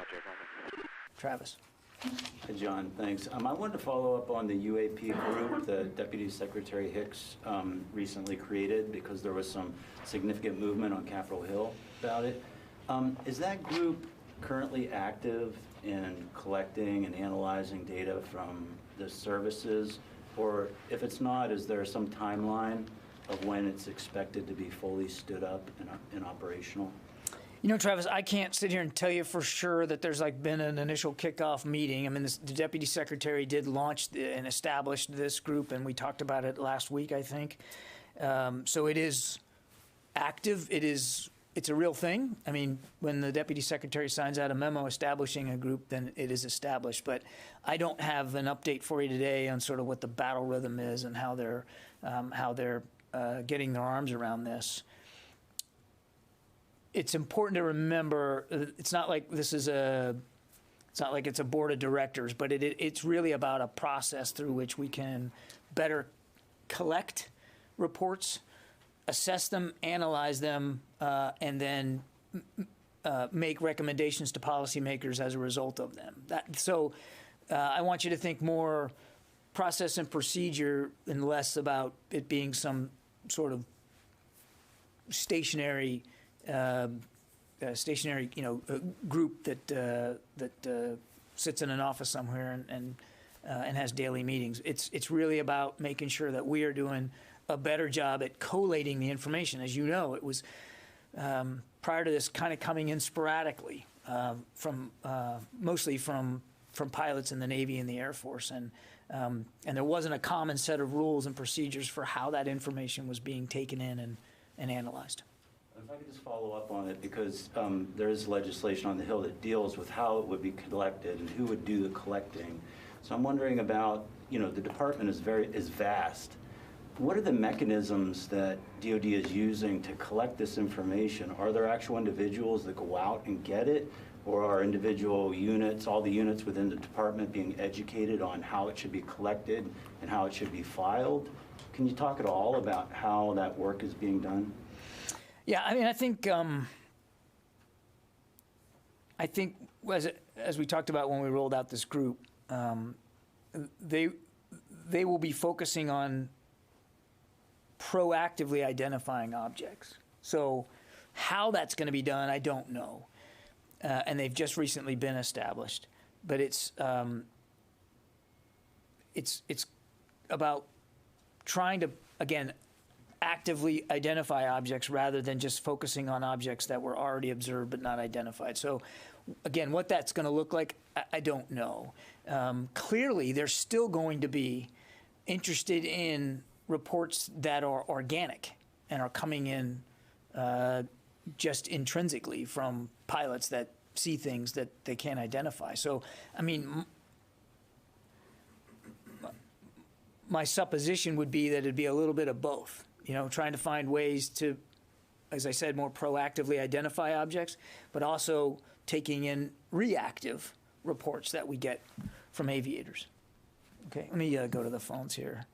Roger, moment. Travis. Hi, John. Thanks. I wanted to follow up on the UAP group that Deputy Secretary Hicks recently created because there was some significant movement on Capitol Hill about it. Is that group currently active in collecting and analyzing data from the services? Or if it's not, is there some timeline of when it's expected to be fully stood up and operational? You know, Travis, I can't sit here and tell you for sure that there's like been an initial kickoff meeting. I mean, the Deputy Secretary did launch and establish this group, and we talked about it last week, I think. So it is active. It's a real thing. I mean, when the Deputy Secretary signs out a memo establishing a group, then it is established. But I don't have an update for you today on sort of what the battle rhythm is and how they're getting their arms around this. It's important to remember, it's not like this is it's not like it's a board of directors, but it's really about a process through which we can better collect reports, assess them, analyze them, and then make recommendations to policymakers as a result of them. So I want you to think more process and procedure and less about it being some sort of stationary group that sits in an office somewhere and has daily meetings. It's really about making sure that we are doing a better job at collating the information. As you know, it was prior to this kind of coming in sporadically mostly from pilots in the Navy and the Air Force, and there wasn't a common set of rules and procedures for how that information was being taken in and analyzed. If I could just follow up on it, because there is legislation on the Hill that deals with how it would be collected and who would do the collecting. So I'm wondering about, the department is vast. What are the mechanisms that DoD is using to collect this information? Are there actual individuals that go out and get it, or are individual units, all the units within the department, being educated on how it should be collected and how it should be filed? Can you talk at all about how that work is being done? Yeah, I mean, I think as we talked about when we rolled out this group, they will be focusing on proactively identifying objects. So how that's going to be done, I don't know, and they've just recently been established. But it's about trying to, again, actively identify objects rather than just focusing on objects that were already observed but not identified. So again, what that's going to look like, I don't know. Clearly, they're still going to be interested in reports that are organic and are coming in just intrinsically from pilots that see things that they can't identify. So, I mean, my supposition would be that it'd be a little bit of both. Trying to find ways to, as I said, more proactively identify objects, but also taking in reactive reports that we get from aviators. Okay, let me go to the phones here.